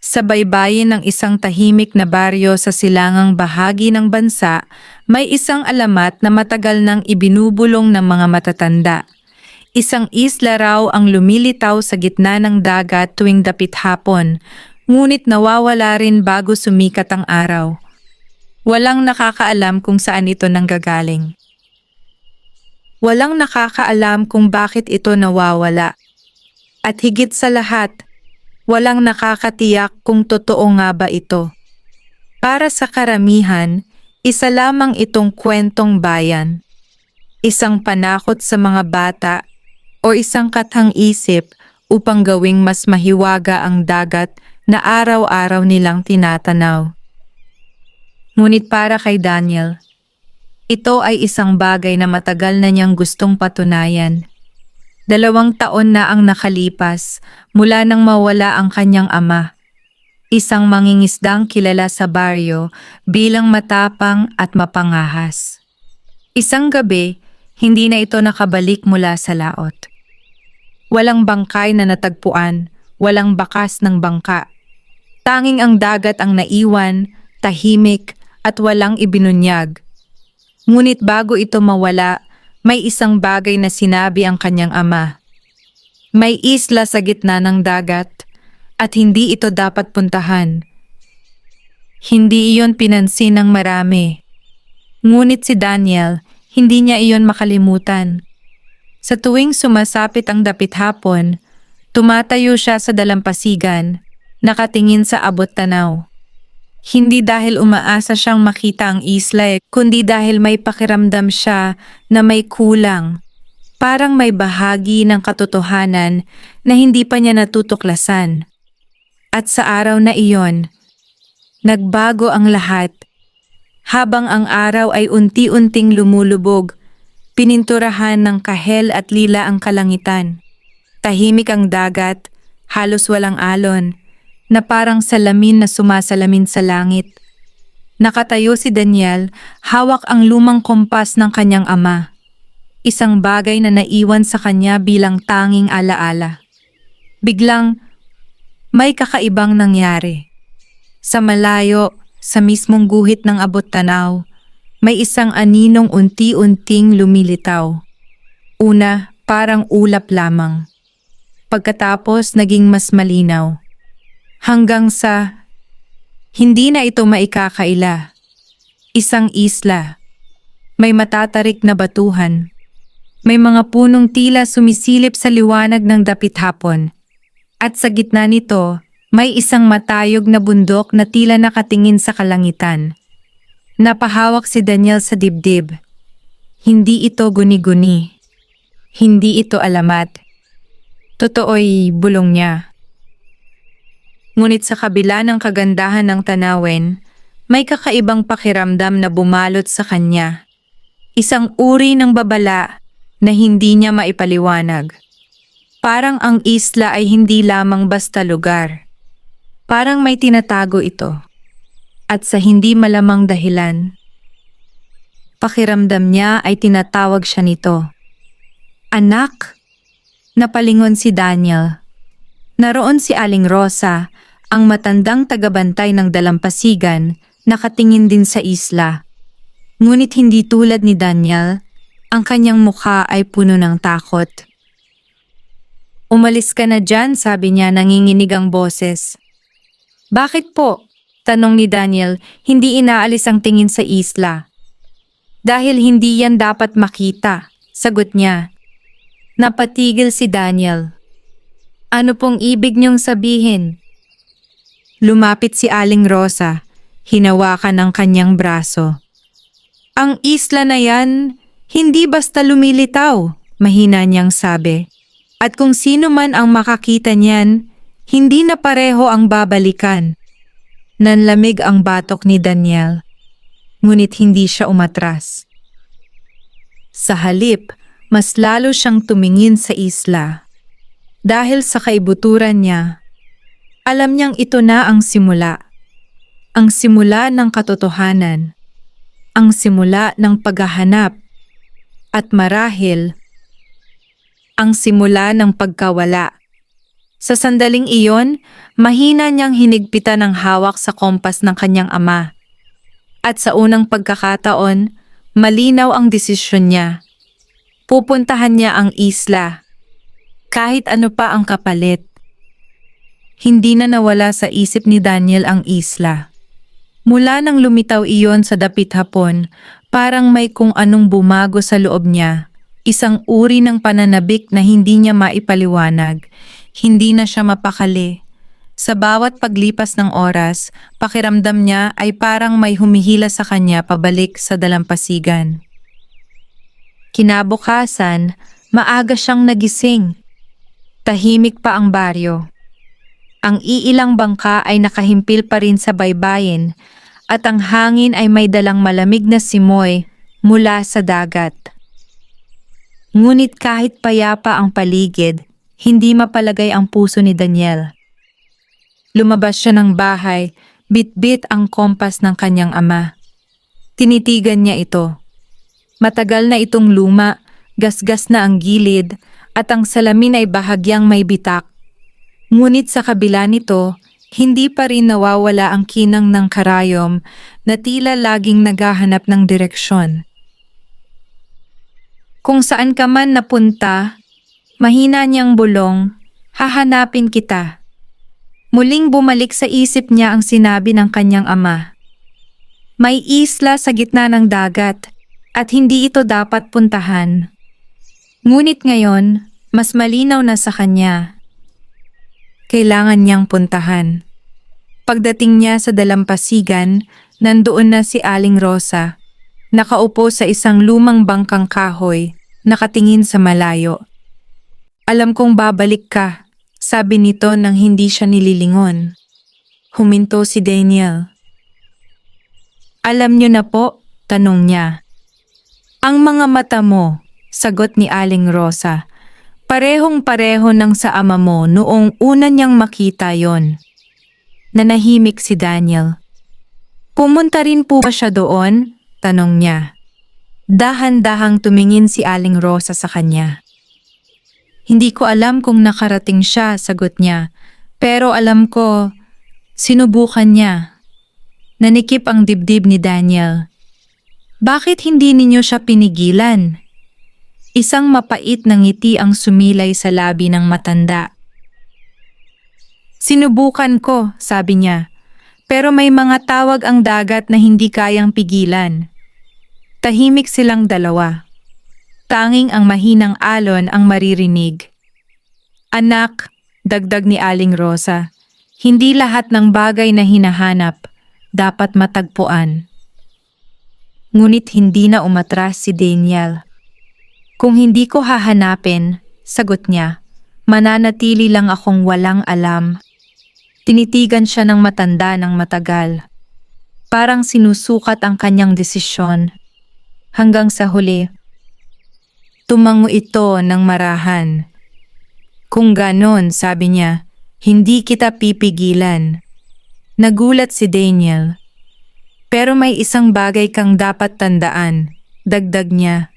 Sa baybayin ng isang tahimik na baryo sa silangang bahagi ng bansa, may isang alamat na matagal nang ibinubulong ng mga matatanda. Isang isla raw ang lumilitaw sa gitna ng dagat tuwing dapit hapon, ngunit nawawala rin bago sumikat ang araw. Walang nakakaalam kung saan ito nanggagaling. Walang nakakaalam kung bakit ito nawawala. At higit sa lahat, walang nakakatiyak kung totoo nga ba ito. Para sa karamihan, isa lamang itong kwentong bayan. Isang panakot sa mga bata o isang kathang-isip upang gawing mas mahiwaga ang dagat na araw-araw nilang tinatanaw. Ngunit para kay Daniel, ito ay isang bagay na matagal na niyang gustong patunayan. 2 taon na ang nakalipas mula nang mawala ang kanyang ama, isang mangingisdang kilala sa baryo bilang matapang at mapangahas. Isang gabi, hindi na ito nakabalik mula sa laot. Walang bangkay na natagpuan, walang bakas ng bangka. Tanging ang dagat ang naiwan, tahimik at walang ibinunyag. Ngunit bago ito mawala, may isang bagay na sinabi ang kanyang ama. May isla sa gitna ng dagat at hindi ito dapat puntahan. Hindi iyon pinansin ng marami. Ngunit si Daniel, hindi niya iyon makalimutan. Sa tuwing sumasapit ang dapit hapon, tumatayo siya sa dalampasigan, nakatingin sa abot tanaw. Hindi dahil umaasa siyang makita ang isla, kundi dahil may pakiramdam siya na may kulang. Parang may bahagi ng katotohanan na hindi pa niya natutuklasan. At sa araw na iyon, nagbago ang lahat. Habang ang araw ay unti-unting lumulubog, pininturahan ng kahel at lila ang kalangitan. Tahimik ang dagat, halos walang alon, na parang salamin na sumasalamin sa langit. Nakatayo si Daniel, hawak ang lumang kompas ng kanyang ama. Isang bagay na naiwan sa kanya bilang tanging alaala. Biglang, may kakaibang nangyari. Sa malayo, sa mismong guhit ng abot tanaw, may isang aninong unti-unting lumilitaw. Una, parang ulap lamang. Pagkatapos, naging mas malinaw. Hanggang sa, hindi na ito maikakaila. Isang isla. May matatarik na batuhan. May mga punong tila sumisilip sa liwanag ng dapit hapon. At sa gitna nito, may isang matayog na bundok na tila nakatingin sa kalangitan. Napahawak si Daniel sa dibdib. Hindi ito guni-guni. Hindi ito alamat. Totoo'y bulong niya. Ngunit sa kabila ng kagandahan ng tanawin, may kakaibang pakiramdam na bumalot sa kanya. Isang uri ng babala na hindi niya maipaliwanag. Parang ang isla ay hindi lamang basta lugar. Parang may tinatago ito. At sa hindi malamang dahilan, pakiramdam niya ay tinatawag siya nito. Anak! Napalingon si Daniel. Naroon si Aling Rosa, ang matandang tagabantay ng dalampasigan, nakatingin din sa isla. Ngunit hindi tulad ni Daniel, ang kanyang mukha ay puno ng takot. Umalis ka na dyan, sabi niya, nanginginig ang boses. Bakit po? Tanong ni Daniel, hindi inaalis ang tingin sa isla. Dahil hindi yan dapat makita, sagot niya. Napatigil si Daniel. Ano pong ibig niyong sabihin? Lumapit si Aling Rosa, hinawakan ang kanyang braso. Ang isla na yan, hindi basta lumilitaw, mahina niyang sabi. At kung sino man ang makakita niyan, hindi na pareho ang babalikan. Nanlamig ang batok ni Daniel, ngunit hindi siya umatras. Sa halip, mas lalo siyang tumingin sa isla. Dahil sa kaibuturan niya, alam niyang ito na ang simula. Ang simula ng katotohanan. Ang simula ng paghahanap. At marahil, ang simula ng pagkawala. Sa sandaling iyon, mahina niyang hinigpitan ang hawak sa kompas ng kanyang ama. At sa unang pagkakataon, malinaw ang desisyon niya. Pupuntahan niya ang isla. Kahit ano pa ang kapalit. Hindi na nawala sa isip ni Daniel ang isla. Mula nang lumitaw iyon sa dapit hapon, parang may kung anong bumago sa loob niya. Isang uri ng pananabik na hindi niya maipaliwanag. Hindi na siya mapakali. Sa bawat paglipas ng oras, pakiramdam niya ay parang may humihila sa kanya pabalik sa dalampasigan. Kinabukasan, maaga siyang nagising. Tahimik pa ang baryo. Ang iilang bangka ay nakahimpil pa rin sa baybayin at ang hangin ay may dalang malamig na simoy mula sa dagat. Ngunit kahit payapa ang paligid, hindi mapalagay ang puso ni Daniel. Lumabas siya ng bahay, bit-bit ang kompas ng kanyang ama. Tinitigan niya ito. Matagal na itong luma, gasgas na ang gilid, at ang salamin ay bahagyang may bitak. Ngunit sa kabila nito, hindi pa rin nawawala ang kinang ng karayom na tila laging naghahanap ng direksyon. Kung saan ka man napunta, mahina niyang bulong, hahanapin kita. Muling bumalik sa isip niya ang sinabi ng kanyang ama. May isla sa gitna ng dagat at hindi ito dapat puntahan. Ngunit ngayon, mas malinaw na sa kanya. Kailangan niyang puntahan. Pagdating niya sa dalampasigan, nandoon na si Aling Rosa. Nakaupo sa isang lumang bangkang kahoy, nakatingin sa malayo. Alam kong babalik ka, sabi nito nang hindi siya nililingon. Huminto si Daniel. Alam niyo na po, tanong niya. Ang mga mata mo, sagot ni Aling Rosa. Parehong-pareho ng sa ama mo noong una niyang makita yon. Nanahimik si Daniel. Pumunta rin po ba siya doon? Tanong niya. Dahan-dahang tumingin si Aling Rosa sa kanya. Hindi ko alam kung nakarating siya, sagot niya. Pero alam ko, sinubukan niya. Nanikip ang dibdib ni Daniel. Bakit hindi ninyo siya pinigilan? Isang mapait na ngiti ang sumilay sa labi ng matanda. Sinubukan ko, sabi niya. Pero may mga tawag ang dagat na hindi kayang pigilan. Tahimik silang dalawa. Tanging ang mahinang alon ang maririnig. Anak, dagdag ni Aling Rosa, hindi lahat ng bagay na hinahanap dapat matagpuan. Ngunit hindi na umatras si Daniel. Kung hindi ko hahanapin, sagot niya, mananatili lang akong walang alam. Tinitigan siya ng matanda ng matagal. Parang sinusukat ang kanyang desisyon. Hanggang sa huli, tumango ito ng marahan. Kung ganon, sabi niya, hindi kita pipigilan. Nagulat si Daniel. Pero may isang bagay kang dapat tandaan, dagdag niya.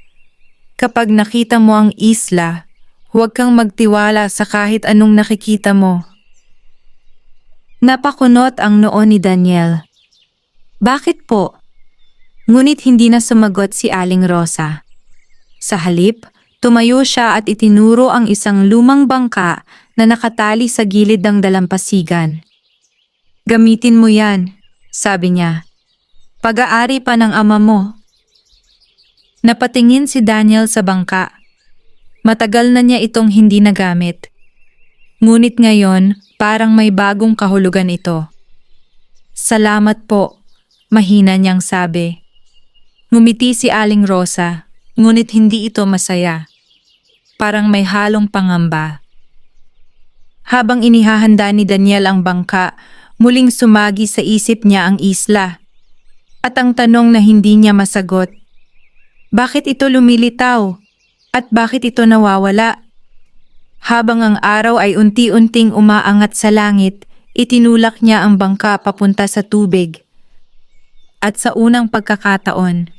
Kapag nakita mo ang isla, huwag kang magtiwala sa kahit anong nakikita mo. Napakunot ang noo ni Daniel. Bakit po? Ngunit hindi na sumagot si Aling Rosa. Sa halip, tumayo siya at itinuro ang isang lumang bangka na nakatali sa gilid ng dalampasigan. Gamitin mo yan, sabi niya. Pag-aari pa ng ama mo. Napatingin si Daniel sa bangka. Matagal na niya itong hindi nagamit. Ngunit ngayon, parang may bagong kahulugan ito. Salamat po, mahina niyang sabi. Ngumiti si Aling Rosa, ngunit hindi ito masaya. Parang may halong pangamba. Habang inihahanda ni Daniel ang bangka, muling sumagi sa isip niya ang isla. At ang tanong na hindi niya masagot, bakit ito lumilitaw? At bakit ito nawawala? Habang ang araw ay unti-unting umaangat sa langit, itinulak niya ang bangka papunta sa tubig. At sa unang pagkakataon,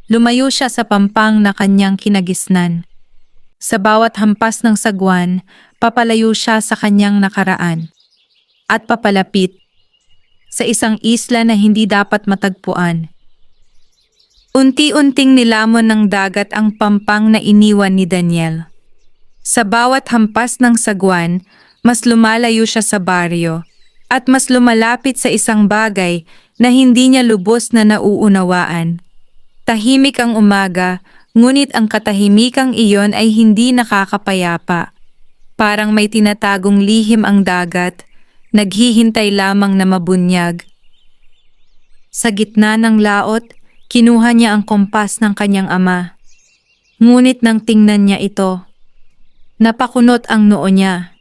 lumayo siya sa pampang na kanyang kinagisnan. Sa bawat hampas ng sagwan, papalayo siya sa kanyang nakaraan at papalapit sa isang isla na hindi dapat matagpuan. Unti-unting nilamon ng dagat ang pampang na iniwan ni Daniel. Sa bawat hampas ng sagwan, mas lumalayo siya sa baryo at mas lumalapit sa isang bagay na hindi niya lubos na nauunawaan. Tahimik ang umaga, ngunit ang katahimikang iyon ay hindi nakakapayapa. Parang may tinatagong lihim ang dagat, naghihintay lamang na mabunyag. Sa gitna ng laot, kinuha niya ang kompas ng kanyang ama. Ngunit nang tingnan niya ito, napakunot ang noo niya.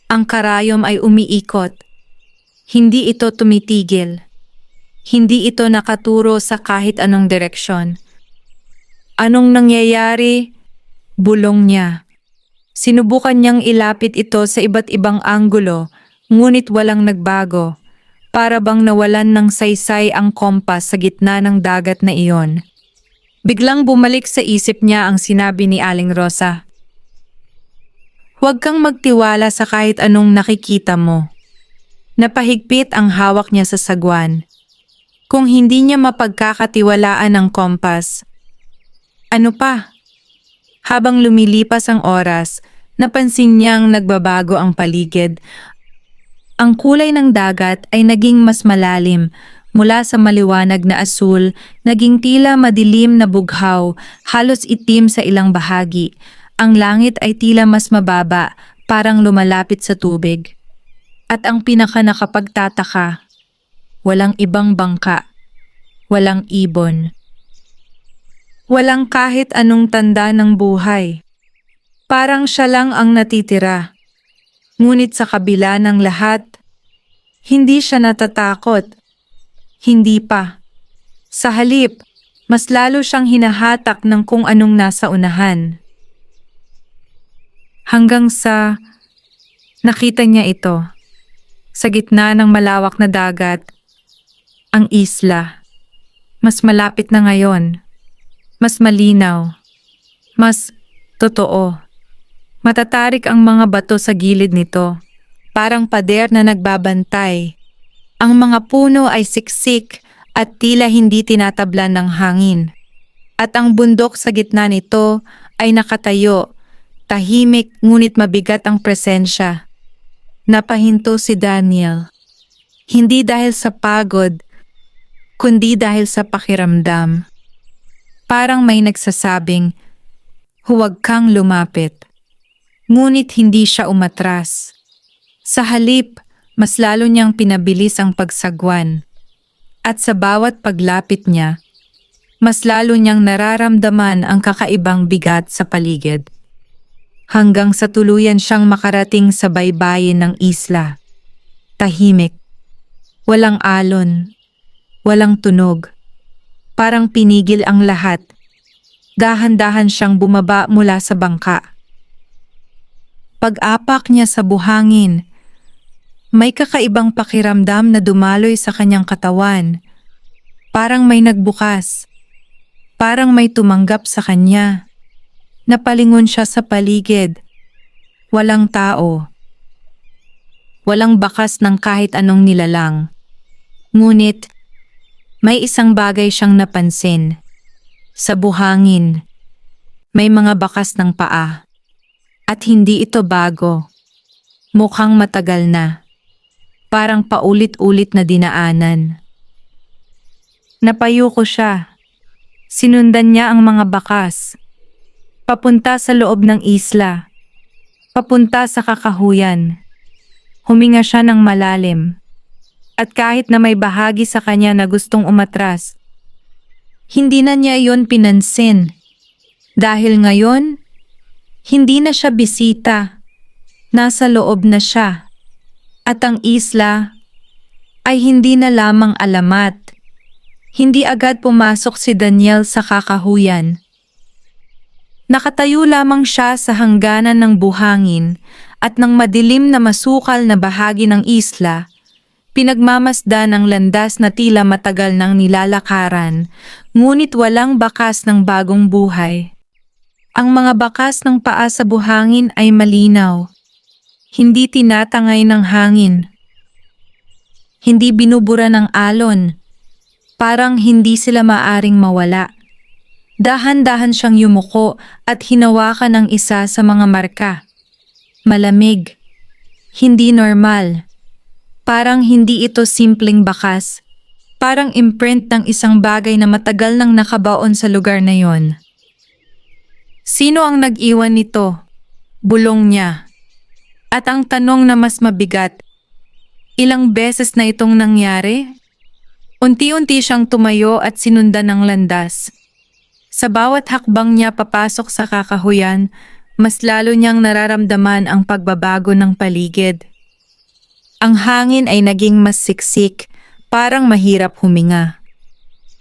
Ang karayom ay umiikot. Hindi ito tumitigil. Hindi ito nakaturo sa kahit anong direksyon. Anong nangyayari? Bulong niya. Sinubukan niyang ilapit ito sa iba't ibang anggulo, ngunit walang nagbago. Para bang nawalan ng saysay ang kompas sa gitna ng dagat na iyon. Biglang bumalik sa isip niya ang sinabi ni Aling Rosa. Huwag kang magtiwala sa kahit anong nakikita mo. Napahigpit ang hawak niya sa sagwan. Kung hindi niya mapagkakatiwalaan ang kompas, ano pa? Habang lumilipas ang oras, napansin niyang nagbabago ang paligid. Ang kulay ng dagat ay naging mas malalim, mula sa maliwanag na asul, naging tila madilim na bughaw, halos itim sa ilang bahagi. Ang langit ay tila mas mababa, parang lumalapit sa tubig. At ang pinaka nakapagtataka, walang ibang bangka, walang ibon. Walang kahit anong tanda ng buhay. Parang siya lang ang natitira. Ngunit sa kabila ng lahat, hindi siya natatakot. Hindi pa. Sa halip, mas lalo siyang hinahatak ng kung anong nasa unahan. Hanggang sa nakita niya ito. Sa gitna ng malawak na dagat, ang isla. Mas malapit na ngayon. Mas malinaw. Mas totoo. Matatarik ang mga bato sa gilid nito, parang pader na nagbabantay. Ang mga puno ay siksik at tila hindi tinatablan ng hangin. At ang bundok sa gitna nito ay nakatayo, tahimik ngunit mabigat ang presensya. Napahinto si Daniel. Hindi dahil sa pagod, kundi dahil sa pakiramdam. Parang may nagsasabing, huwag kang lumapit. Ngunit hindi siya umatras. Sa halip, mas lalo niyang pinabilis ang pagsagwan. At sa bawat paglapit niya, mas lalo niyang nararamdaman ang kakaibang bigat sa paligid. Hanggang sa tuluyan siyang makarating sa baybayin ng isla. Tahimik. Walang alon. Walang tunog. Parang pinigil ang lahat. Dahan-dahan siyang bumaba mula sa bangka. Pag-apak niya sa buhangin, may kakaibang pakiramdam na dumaloy sa kanyang katawan. Parang may nagbukas. Parang may tumanggap sa kanya. Napalingon siya sa paligid. Walang tao. Walang bakas ng kahit anong nilalang. Ngunit, may isang bagay siyang napansin. Sa buhangin, may mga bakas ng paa. At hindi ito bago. Mukhang matagal na. Parang paulit-ulit na dinaanan. Napayuko siya. Sinundan niya ang mga bakas. Papunta sa loob ng isla. Papunta sa kakahuyan. Huminga siya ng malalim. At kahit na may bahagi sa kanya na gustong umatras, hindi na niya iyon pinansin. Dahil ngayon, hindi na siya bisita. Nasa loob na siya. At ang isla ay hindi na lamang alamat. Hindi agad pumasok si Daniel sa kakahuyan. Nakatayo lamang siya sa hangganan ng buhangin at ng madilim na masukal na bahagi ng isla, pinagmamasdan ang landas na tila matagal nang nilalakaran, ngunit walang bakas ng bagong buhay. Ang mga bakas ng paa sa buhangin ay malinaw. Hindi tinatangay ng hangin. Hindi binubura ng alon. Parang hindi sila maaring mawala. Dahan-dahan siyang yumuko at hinawakan ng isa sa mga marka. Malamig. Hindi normal. Parang hindi ito simpleng bakas. Parang imprint ng isang bagay na matagal nang nakabaon sa lugar na yon. Sino ang nag-iwan nito? Bulong niya. At ang tanong na mas mabigat, ilang beses na itong nangyari? Unti-unti siyang tumayo at sinundan ng landas. Sa bawat hakbang niya papasok sa kakahuyan, mas lalo niyang nararamdaman ang pagbabago ng paligid. Ang hangin ay naging mas siksik, parang mahirap huminga.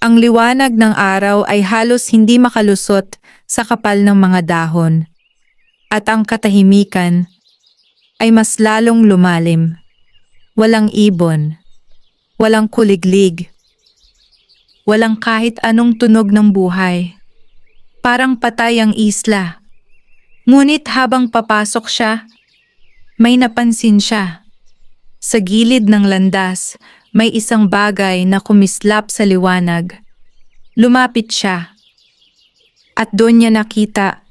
Ang liwanag ng araw ay halos hindi makalusot sa kapal ng mga dahon. At ang katahimikan ay mas lalong lumalim. Walang ibon, walang kuliglig, walang kahit anong tunog ng buhay. Parang patay ang isla. Ngunit habang papasok siya, may napansin siya. Sa gilid ng landas, may isang bagay na kumislap sa liwanag. Lumapit siya. At doon niya nakita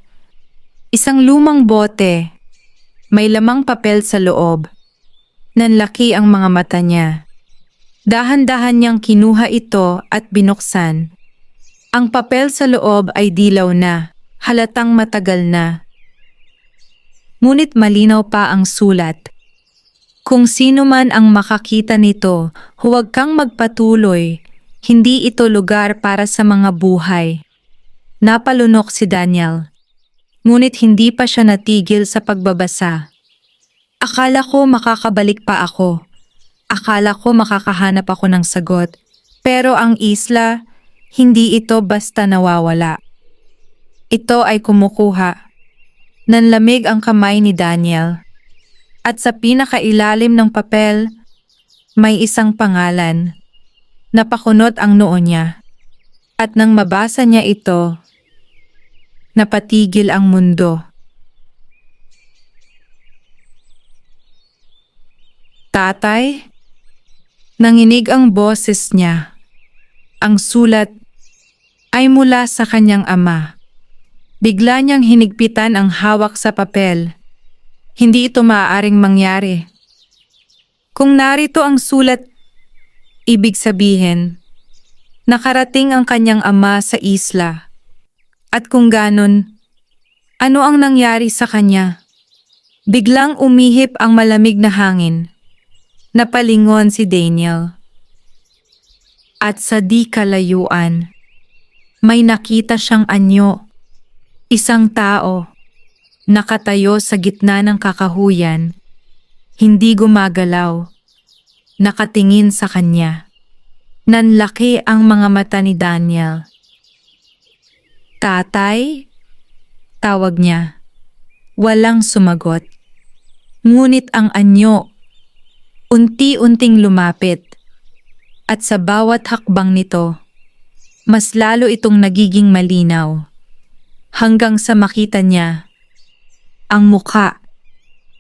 isang lumang bote. May lamang papel sa loob. Nanlaki ang mga mata niya. Dahan-dahan niyang kinuha ito at binuksan. Ang papel sa loob ay dilaw na, halatang matagal na. Ngunit malinaw pa ang sulat. Kung sino man ang makakita nito, huwag kang magpatuloy. Hindi ito lugar para sa mga buhay. Napalunok si Daniel. Ngunit hindi pa siya natigil sa pagbabasa. Akala ko makakabalik pa ako. Akala ko makakahanap ako ng sagot. Pero ang isla, hindi ito basta nawawala. Ito ay kumukuha. Nanlamig ang kamay ni Daniel. At sa pinakailalim ng papel, may isang pangalan. Napakunot ang noo niya. At nang mabasa niya ito, napatigil ang mundo. Tatay? Nanginig ang boses niya. Ang sulat ay mula sa kanyang ama. Bigla niyang hinigpitan ang hawak sa papel. Hindi ito maaaring mangyari. Kung narito ang sulat, ibig sabihin, nakarating ang kanyang ama sa isla. At kung ganon, ano ang nangyari sa kanya? Biglang umihip ang malamig na hangin. Napalingon si Daniel. At sa di kalayuan, may nakita siyang anyo. Isang tao, nakatayo sa gitna ng kakahuyan, hindi gumagalaw, nakatingin sa kanya. Nanlaki ang mga mata ni Daniel. Tatay? Tawag niya. Walang sumagot. Ngunit ang anyo, unti-unting lumapit. At sa bawat hakbang nito, mas lalo itong nagiging malinaw. Hanggang sa makita niya ang mukha.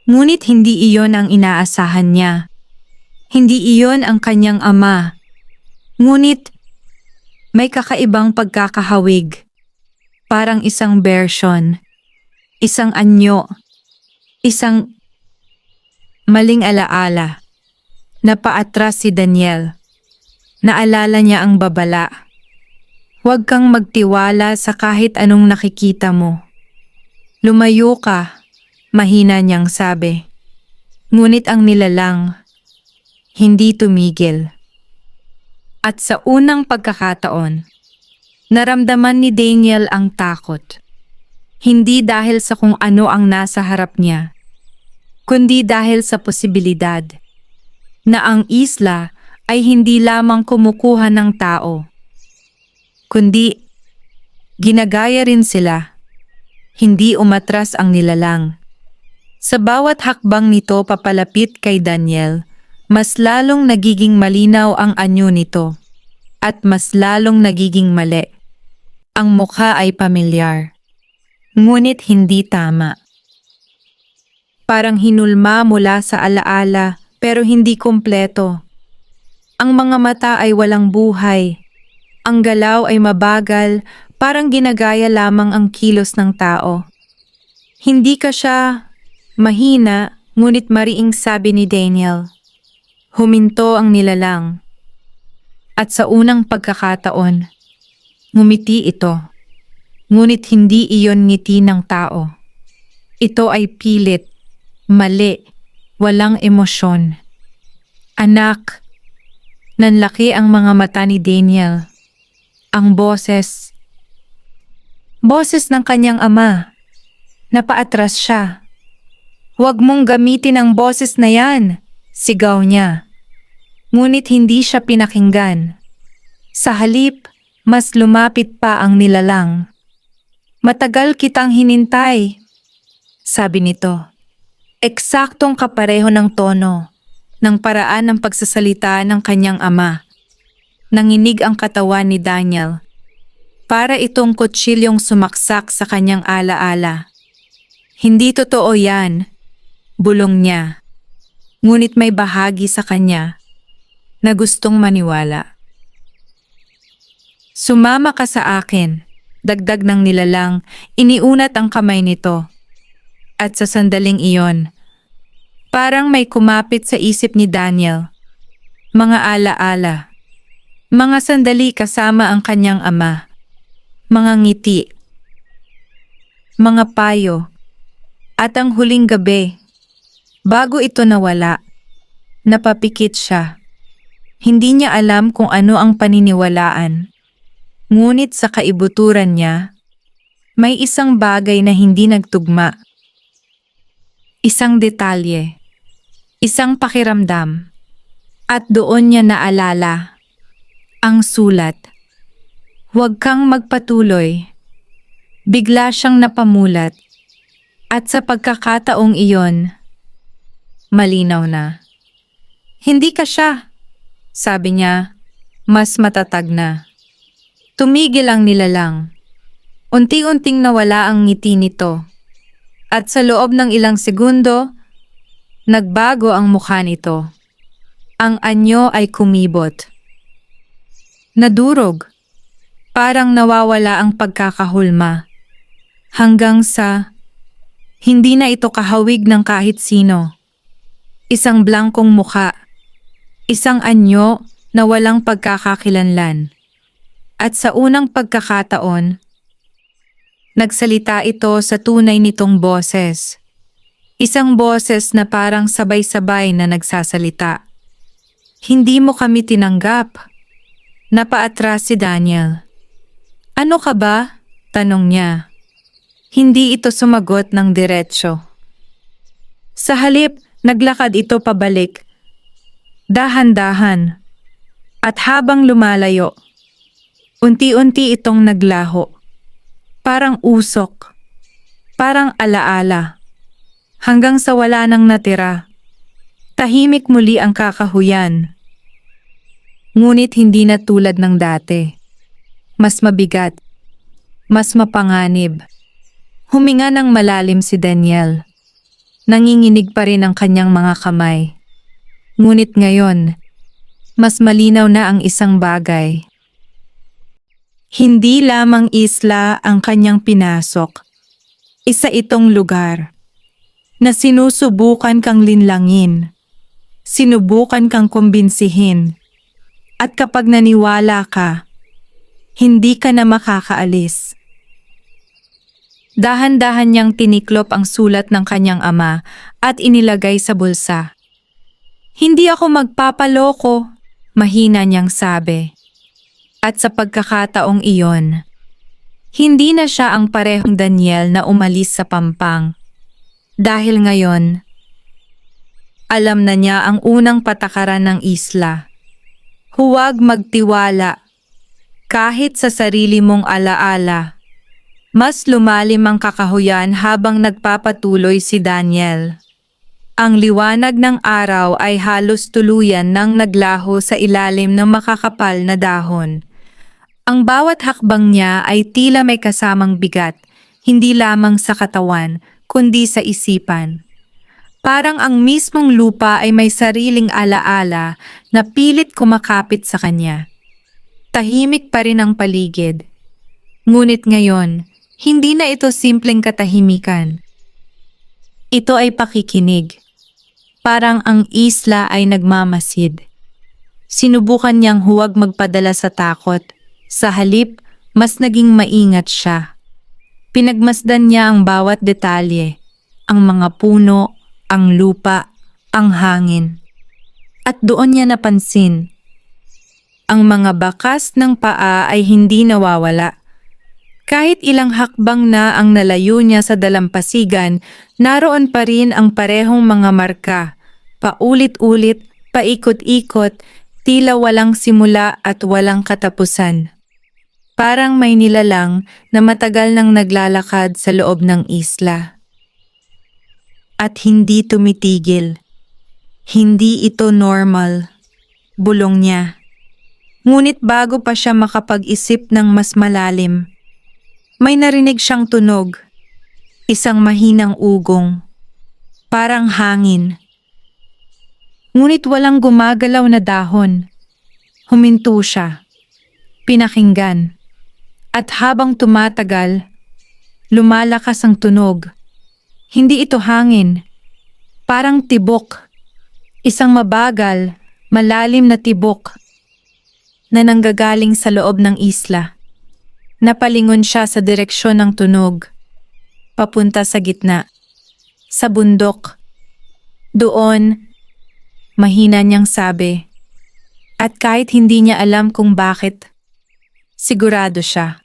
Ngunit hindi iyon ang inaasahan niya. Hindi iyon ang kanyang ama. Ngunit may kakaibang pagkakahawig. Parang isang version. Isang anyo. Isang maling alaala. Napaatras si Daniel. Naalala niya ang babala. Huwag kang magtiwala sa kahit anong nakikita mo. Lumayo ka, mahina niyang sabi. Ngunit ang nilalang, hindi tumigil. At sa unang pagkakataon, naramdaman ni Daniel ang takot. Hindi dahil sa kung ano ang nasa harap niya, kundi dahil sa posibilidad na ang isla ay hindi lamang kumukuha ng tao, kundi ginagaya rin sila. Hindi umatras ang nilalang. Sa bawat hakbang nito papalapit kay Daniel, mas lalong nagiging malinaw ang anyo nito at mas lalong nagiging mali. Ang mukha ay pamilyar. Ngunit hindi tama. Parang hinulma mula sa alaala pero hindi kumpleto. Ang mga mata ay walang buhay. Ang galaw ay mabagal, parang ginagaya lamang ang kilos ng tao. Hindi ka siya mahina, ngunit mariing sabi ni Daniel. Huminto ang nilalang. At sa unang pagkakataon, ngumiti ito. Ngunit hindi iyon ngiti ng tao. Ito ay pilit, mali, walang emosyon. Anak, nanlaki ang mga mata ni Daniel. Ang boses ng kanyang ama. Napaatras siya. Huwag mong gamitin ang boses na yan, sigaw niya. Ngunit hindi siya pinakinggan. Sa halip, mas lumapit pa ang nilalang. Matagal kitang hinintay, sabi nito. Eksaktong kapareho ng tono, ng paraan ng pagsasalita ng kanyang ama. Nanginig ang katawan ni Daniel. Para itong kutsilyong sumaksak sa kanyang alaala. Hindi totoo yan, bulong niya. Ngunit may bahagi sa kanya na gustong maniwala. Sumama ka sa akin, dagdag ng nilalang, iniunat ang kamay nito. At sa sandaling iyon, parang may kumapit sa isip ni Daniel. Mga alaala, mga sandali kasama ang kanyang ama, mga ngiti, mga payo, at ang huling gabi. Bago ito nawala, napapikit siya. Hindi niya alam kung ano ang paniniwalaan. Ngunit sa kaibuturan niya, may isang bagay na hindi nagtugma. Isang detalye, isang pakiramdam, at doon niya naalala ang sulat. Huwag kang magpatuloy. Bigla siyang napamulat, at sa pagkakataong iyon, malinaw na. Hindi ka siya, sabi niya, mas matatag na. Tumigil ang nilalang. Unti-unting nawala ang ngiti nito. At sa loob ng ilang segundo, nagbago ang mukha nito. Ang anyo ay kumibot. Nadurog. Parang nawawala ang pagkakahulma. Hanggang sa, hindi na ito kahawig ng kahit sino. Isang blangkong mukha. Isang anyo na walang pagkakakilanlan. At sa unang pagkakataon, nagsalita ito sa tunay nitong boses. Isang boses na parang sabay-sabay na nagsasalita. Hindi mo kami tinanggap. Napaatras si Daniel. Ano ka ba? Tanong niya. Hindi ito sumagot ng diretsyo. Sa halip, naglakad ito pabalik. Dahan-dahan. At habang lumalayo, unti-unti itong naglaho. Parang usok. Parang alaala. Hanggang sa wala nang natira. Tahimik muli ang kakahuyan. Ngunit hindi na tulad ng dati. Mas mabigat. Mas mapanganib. Huminga ng malalim si Daniel. Nanginginig pa rin ang kanyang mga kamay. Ngunit ngayon, mas malinaw na ang isang bagay. Hindi lamang isla ang kanyang pinasok. Isa itong lugar na sinusubukan kang linlangin. Sinubukan kang kumbinsihin. At kapag naniwala ka, hindi ka na makakaalis. Dahan-dahan niyang tiniklop ang sulat ng kanyang ama at inilagay sa bulsa. Hindi ako magpapaloko, mahina niyang sabi. At sa pagkakataong iyon, hindi na siya ang parehong Daniel na umalis sa Pampang. Dahil ngayon, alam na niya ang unang patakaran ng isla. Huwag magtiwala. Kahit sa sarili mong alaala. Mas lumalim ang kakahuyan habang nagpapatuloy si Daniel. Ang liwanag ng araw ay halos tuluyan nang naglaho sa ilalim ng makakapal na dahon. Ang bawat hakbang niya ay tila may kasamang bigat, hindi lamang sa katawan, kundi sa isipan. Parang ang mismong lupa ay may sariling alaala na pilit kumakapit sa kanya. Tahimik pa rin ang paligid. Ngunit ngayon, hindi na ito simpleng katahimikan. Ito ay pakikinig. Parang ang isla ay nagmamasid. Sinubukan niyang huwag magpadala sa takot. Sa halip, mas naging maingat siya. Pinagmasdan niya ang bawat detalye, ang mga puno, ang lupa, ang hangin. At doon niya napansin, ang mga bakas ng paa ay hindi nawawala. Kahit ilang hakbang na ang nalayo niya sa dalampasigan, naroon pa rin ang parehong mga marka, paulit-ulit, paikot-ikot, tila walang simula at walang katapusan. Parang may nilalang na matagal nang naglalakad sa loob ng isla. At hindi tumitigil. Hindi ito normal. Bulong niya. Ngunit bago pa siya makapag-isip ng mas malalim, may narinig siyang tunog. Isang mahinang ugong. Parang hangin. Ngunit walang gumagalaw na dahon. Huminto siya. Pinakinggan. At habang tumatagal, lumalakas ang tunog. Hindi ito hangin. Parang tibok. Isang mabagal, malalim na tibok na nanggagaling sa loob ng isla. Napalingon siya sa direksyon ng tunog. Papunta sa gitna. Sa bundok. Doon, mahina niyang sabi. At kahit hindi niya alam kung bakit, sigurado siya.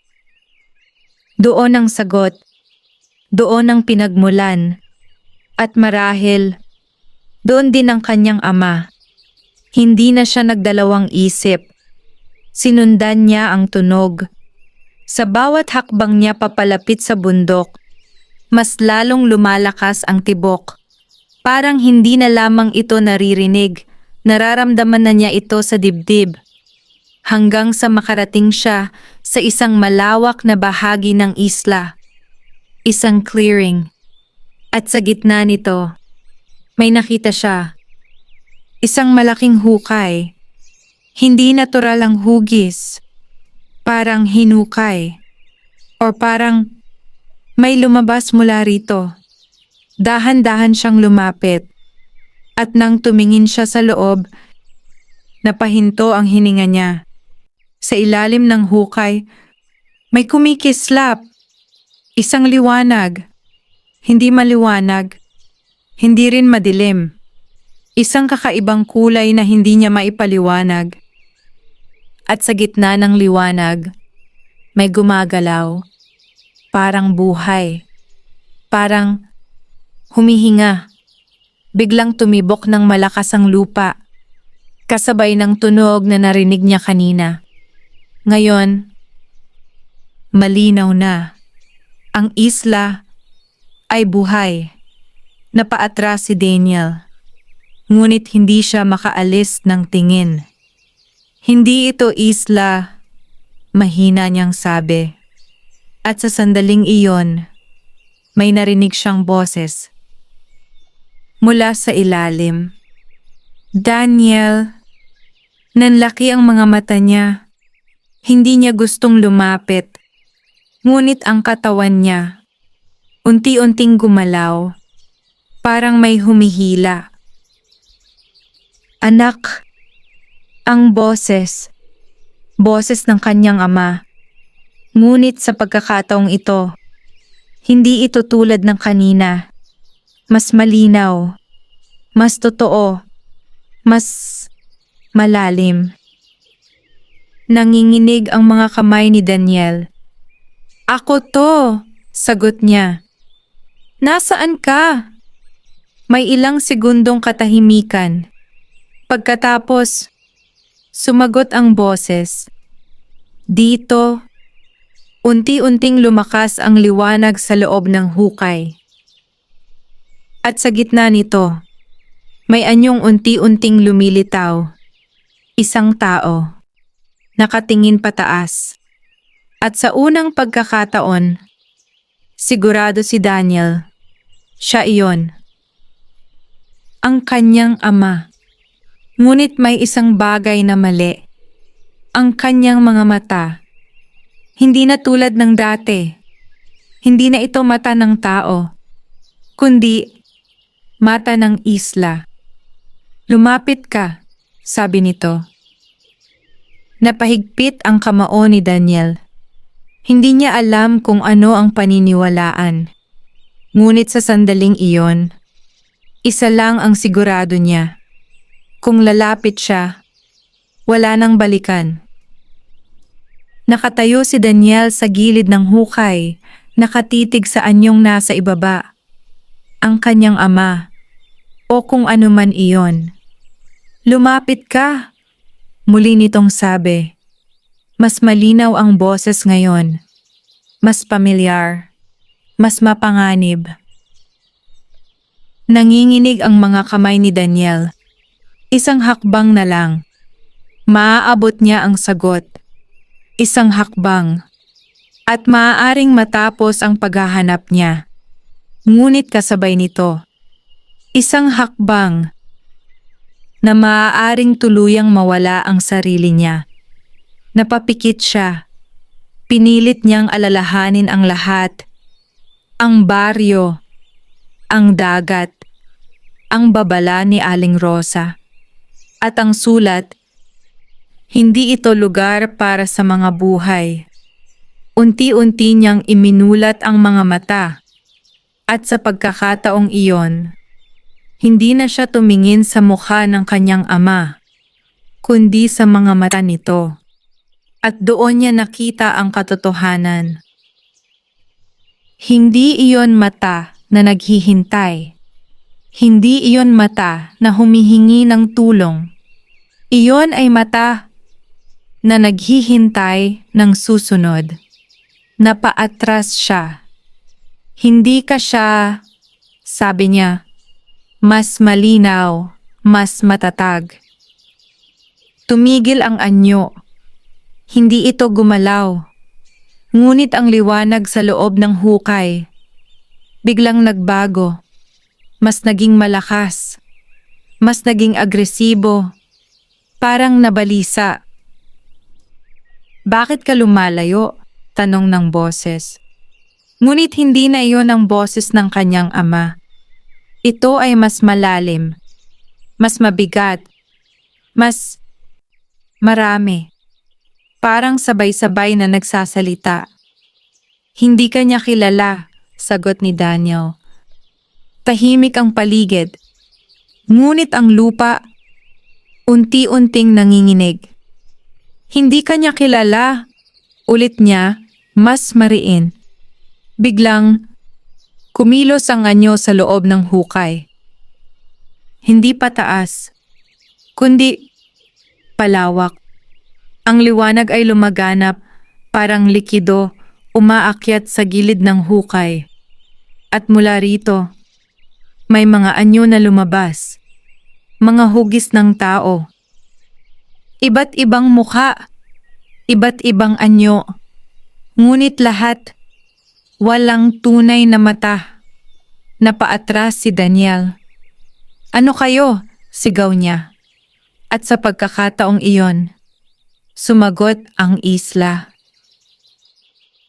Doon ang sagot. Doon ang pinagmulan. At marahil, doon din ang kanyang ama. Hindi na siya nagdalawang isip. Sinundan niya ang tunog. Sa bawat hakbang niya papalapit sa bundok, mas lalong lumalakas ang tibok. Parang hindi na lamang ito naririnig, nararamdaman na niya ito sa dibdib. Hanggang sa makarating siya sa isang malawak na bahagi ng isla. Isang clearing. At sa gitna nito, may nakita siya. Isang malaking hukay. Hindi natural ang hugis. Parang hinukay. O parang may lumabas mula rito. Dahan-dahan siyang lumapit. At nang tumingin siya sa loob, napahinto ang hininga niya. Sa ilalim ng hukay, may kumikislap. Isang liwanag. Hindi maliwanag. Hindi rin madilim. Isang kakaibang kulay na hindi niya maipaliwanag. At sa gitna ng liwanag, may gumagalaw. Parang buhay. Parang humihinga. Biglang tumibok ng malakas ang lupa. Kasabay ng tunog na narinig niya kanina. Ngayon, malinaw na. Ang isla ay buhay. Napaatras si Daniel. Ngunit hindi siya makaalis ng tingin. Hindi ito isla, mahina niyang sabi. At sa sandaling iyon, may narinig siyang boses. Mula sa ilalim. Daniel, nanlaki ang mga mata niya. Hindi niya gustong lumapit. Ngunit ang katawan niya, unti-unting gumalaw. Parang may humihila. Anak, ang boses. Boses ng kanyang ama. Ngunit sa pagkakataong ito, hindi ito tulad ng kanina. Mas malinaw, mas totoo, mas malalim. Nanginginig ang mga kamay ni Daniel. Ako to, sagot niya. Nasaan ka? May ilang segundong katahimikan. Pagkatapos, sumagot ang boses. Dito, unti-unting lumakas ang liwanag sa loob ng hukay. At sa gitna nito, may anyong unti-unting lumilitaw. Isang tao, nakatingin pataas. At sa unang pagkakataon, Sigurado si Daniel. Siya iyon. Ang kanyang ama. Ngunit may isang bagay na mali. Ang kanyang mga mata. Hindi na tulad ng dati. Hindi na ito mata ng tao, kundi mata ng isla. Lumapit ka, sabi nito. Napahigpit ang kamao ni Daniel. Hindi niya alam kung ano ang paniniwalaan. Ngunit sa sandaling iyon, isa lang ang sigurado niya. Kung lalapit siya, wala nang balikan. Nakatayo si Daniel sa gilid ng hukay, nakatitig sa anyong nasa ibaba. Ang kanyang ama, o kung ano man iyon. Lumapit ka, muli nitong sabi. Mas malinaw ang boses ngayon. Mas pamilyar. Mas mapanganib. Nanginginig ang mga kamay ni Daniel. Isang hakbang na lang. Maaabot niya ang sagot. Isang hakbang. At maaaring matapos ang paghahanap niya. Ngunit kasabay nito, isang hakbang na maaaring tuluyang mawala ang sarili niya. Napapikit siya. Pinilit niyang alalahanin ang lahat. Ang baryo, ang dagat, ang babala ni Aling Rosa, at ang sulat. Hindi ito lugar para sa mga buhay. Unti-unti niyang iminulat ang mga mata. At sa pagkakataong iyon, hindi na siya tumingin sa mukha ng kanyang ama, kundi sa mga mata nito. At doon niya nakita ang katotohanan. Hindi iyon mata na naghihintay. Hindi iyon mata na humihingi ng tulong. Iyon ay mata na naghihintay ng susunod. Napaatras siya. Hindi ka siya, sabi niya, mas malinaw, mas matatag. Tumigil ang anyo. Hindi ito gumalaw. Ngunit ang liwanag sa loob ng hukay, biglang nagbago. Mas naging malakas. Mas naging agresibo. Parang nabalisa. Bakit ka lumalayo? Tanong ng boses. Ngunit hindi na iyon ang boses ng kanyang ama. Ito ay mas malalim, mas mabigat, mas marami. Parang sabay-sabay na nagsasalita. Hindi ka niya kilala, sagot ni Daniel. Tahimik ang paligid. Ngunit ang lupa, unti-unting nanginginig. Hindi ka niya kilala, ulit niya, mas mariin. Biglang, kumilos ang anyo sa loob ng hukay. Hindi pataas, kundi palawak. Ang liwanag ay lumaganap, parang likido, umaakyat sa gilid ng hukay. At mula rito, may mga anyo na lumabas. Mga hugis ng tao. Iba't ibang mukha, iba't ibang anyo, ngunit lahat, walang tunay na mata. Napaatras si Daniel. Ano kayo? Sigaw niya. At sa pagkakataong iyon, sumagot ang isla.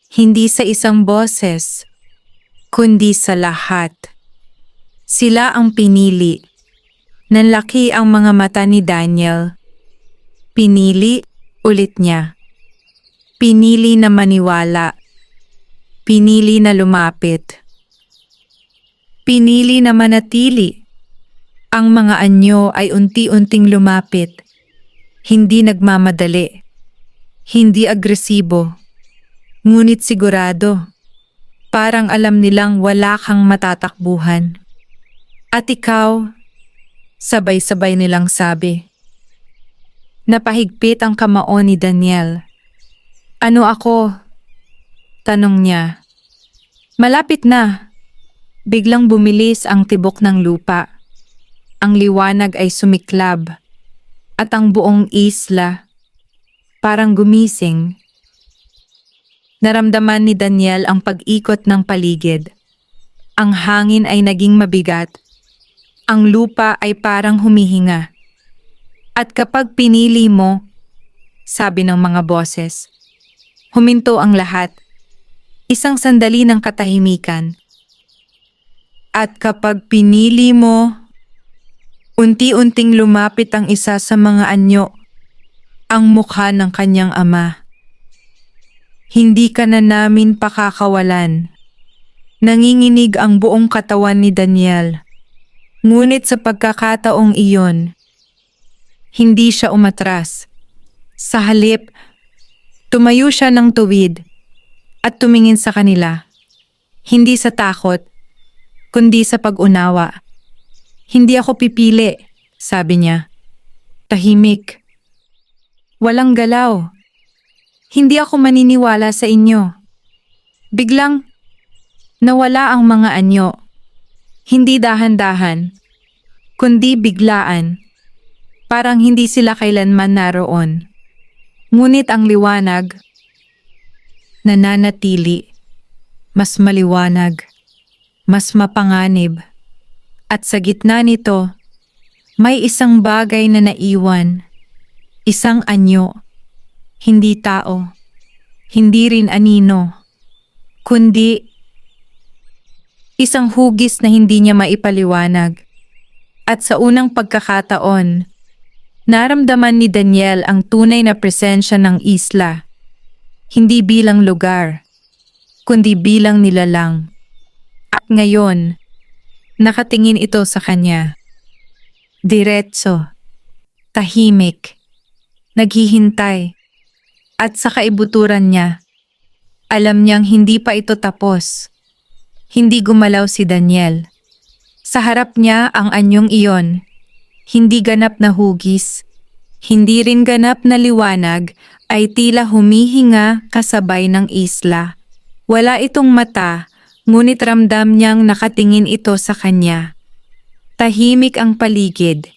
Hindi sa isang boses, kundi sa lahat. Sila ang pinili. Nanlaki ang mga mata ni Daniel. Pinili ulit niya. Pinili na maniwala. Pinili na lumapit. Pinili na manatili. Ang mga anyo ay unti-unting lumapit. Hindi nagmamadali. Hindi agresibo. Ngunit sigurado. Parang alam nilang wala kang matatakbuhan. At ikaw, sabay-sabay nilang sabi. Napahigpit ang kamao ni Daniel. Ano ako? Tanong niya. Malapit na. Biglang bumilis ang tibok ng lupa. Ang liwanag ay sumiklab. At ang buong isla, parang gumising. Naramdaman ni Daniel ang pag-ikot ng paligid. Ang hangin ay naging mabigat. Ang lupa ay parang humihinga. At kapag pinili mo, sabi ng mga boses, huminto ang lahat. Isang sandali ng katahimikan. At kapag pinili mo, unti-unting lumapit ang isa sa mga anyo, ang mukha ng kanyang ama. Hindi ka na namin pakakawalan. Nanginginig ang buong katawan ni Daniel. Ngunit sa pagkakataong iyon, hindi siya umatras. Sa halip, tumayo siya ng tuwid at tumingin sa kanila. Hindi sa takot, kundi sa pag-unawa. Hindi ako pipili, sabi niya. Tahimik. Walang galaw. Hindi ako maniniwala sa inyo. Biglang nawala ang mga anyo. Hindi dahan-dahan, kundi biglaan. Parang hindi sila kailanman naroon. Ngunit ang liwanag, nananatili. Mas maliwanag, mas mapanganib. At sa gitna nito, may isang bagay na naiwan. Isang anyo. Hindi tao, hindi rin anino, kundi isang hugis na hindi niya maipaliwanag. At sa unang pagkakataon, naramdaman ni Daniel ang tunay na presensya ng isla, hindi bilang lugar, kundi bilang nilalang. At ngayon, nakatingin ito sa kanya. Diretso, tahimik, naghihintay. At sa kaibuturan niya, alam niyang hindi pa ito tapos. Hindi gumalaw si Daniel. Sa harap niya ang anyong iyon. Hindi ganap na hugis, hindi rin ganap na liwanag, ay tila humihinga kasabay ng isla. Wala itong mata, ngunit ramdam niyang nakatingin ito sa kanya. Tahimik ang paligid,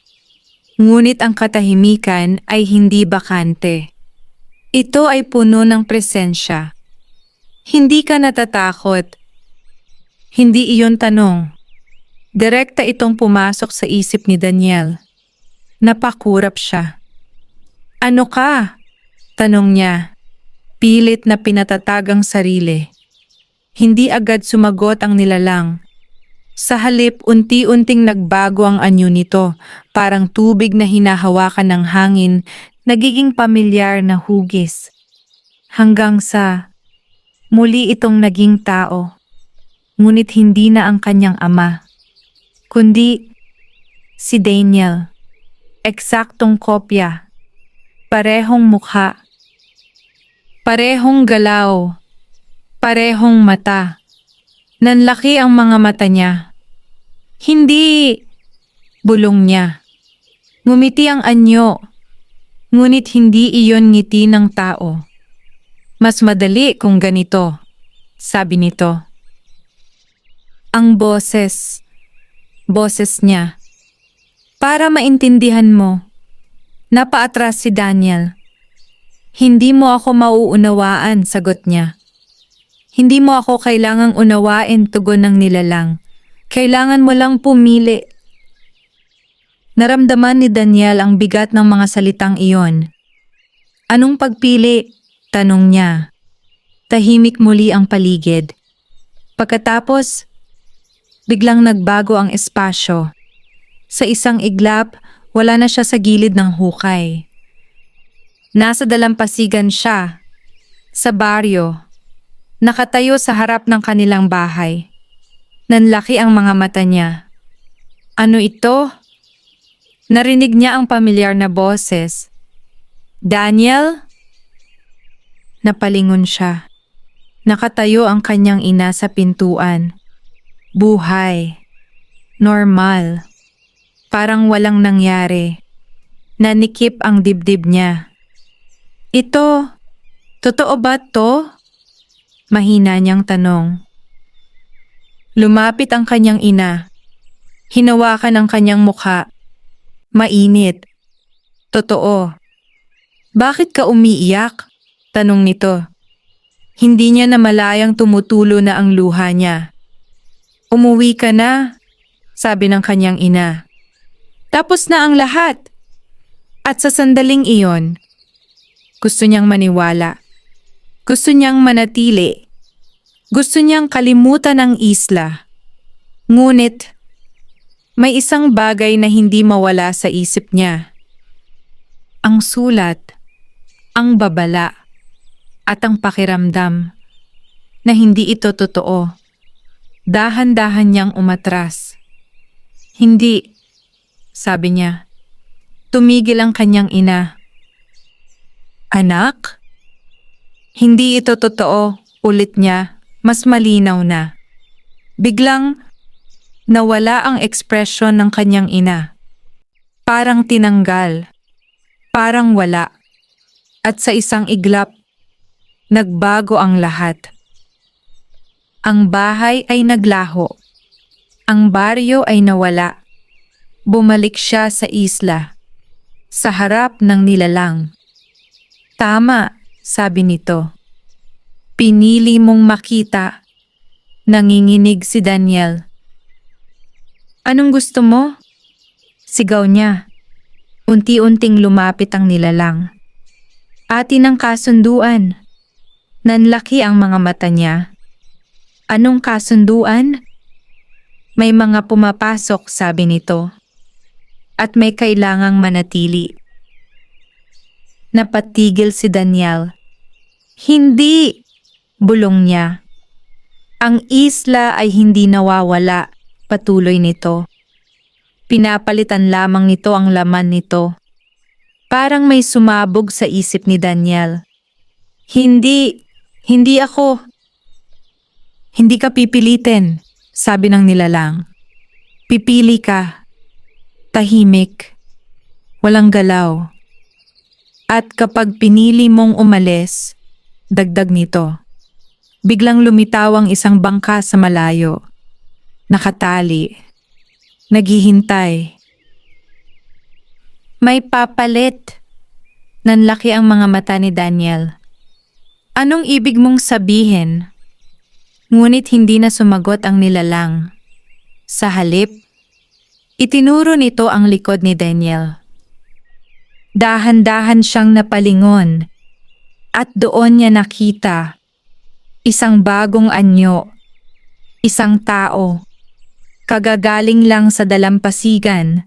ngunit ang katahimikan ay hindi bakante. Ito ay puno ng presensya. Hindi ka natatakot. Hindi iyon tanong. Direkta itong pumasok sa isip ni Daniel. Napakurap siya. Ano ka? Tanong niya. Pilit na pinatatag ang sarili. Hindi agad sumagot ang nilalang. Sa halip, unti-unting nagbago ang anyo nito, parang tubig na hinahawakan ng hangin, nagiging pamilyar na hugis. Hanggang sa muli itong naging tao. Ngunit hindi na ang kanyang ama, kundi si Daniel. Eksaktong kopya. Parehong mukha. Parehong galaw. Parehong mata. Nanlaki ang mga mata niya. Hindi! Bulong niya. Ngumiti ang anyo. Ngunit hindi iyon ngiti ng tao. Mas madali kung ganito, sabi nito. Ang boses niya. Para maintindihan mo, napaatras si Daniel. Hindi mo ako mauunawaan, sagot niya. Hindi mo ako kailangang unawain, tugon ng nilalang. Kailangan mo lang pumili. Naramdaman ni Daniel ang bigat ng mga salitang iyon. Anong pagpili? Tanong niya. Tahimik muli ang paligid. Pagkatapos, biglang nagbago ang espasyo. Sa isang iglap, wala na siya sa gilid ng hukay. Nasa dalampasigan siya, sa baryo. Nakatayo sa harap ng kanilang bahay. Nanlaki ang mga mata niya. Ano ito? Narinig niya ang pamilyar na boses. Daniel? Napalingon siya. Nakatayo ang kanyang ina sa pintuan. Buhay. Normal. Parang walang nangyari. Nanikip ang dibdib niya. Ito, totoo ba to? Mahina niyang tanong. Lumapit ang kanyang ina. Hinawakan ang kanyang mukha. Mainit. Totoo. Bakit ka umiiyak? Tanong nito. Hindi niya namalayang tumutulo na ang luha niya. Umuwi ka na, sabi ng kanyang ina. Tapos na ang lahat. At sa sandaling iyon, gusto niyang maniwala. Gusto niyang manatili. Gusto niyang kalimutan ang isla. Ngunit, may isang bagay na hindi mawala sa isip niya. Ang sulat, ang babala, at ang pakiramdam na hindi ito totoo. Dahan-dahan niyang umatras. Hindi, sabi niya. Tumigil ang kanyang ina. Anak? Hindi ito totoo, ulit niya, mas malinaw na. Biglang nawala ang ekspresyon ng kanyang ina. Parang tinanggal, parang wala. At sa isang iglap, nagbago ang lahat. Ang bahay ay naglaho. Ang baryo ay nawala. Bumalik siya sa isla, sa harap ng nilalang. Tama, sabi nito. Pinili mong makita. Nanginginig si Daniel. Anong gusto mo? Sigaw niya. Unti-unting lumapit ang nilalang. Atin ang kasunduan. Nanlaki ang mga mata niya. Anong kasunduan? May mga pumapasok, sabi nito. At may kailangang manatili. Napatigil si Daniel. Hindi! Bulong niya. Ang isla ay hindi nawawala, patuloy nito. Pinapalitan lamang nito ang laman nito. Parang may sumabog sa isip ni Daniel. Hindi ako. Hindi ka pipilitin, sabi ng nilalang. Pipili ka. Tahimik. Walang galaw. At kapag pinili mong umalis, dagdag nito, biglang lumitaw ang isang bangka sa malayo. Nakatali. Naghihintay. May papalit. Nanlaki ang mga mata ni Daniel. Anong ibig mong sabihin? Ngunit hindi na sumagot ang nilalang. Sa halip, itinuro nito ang likod ni Daniel. Dahan-dahan siyang napalingon at doon niya nakita isang bagong anyo, isang tao, kagagaling lang sa dalampasigan,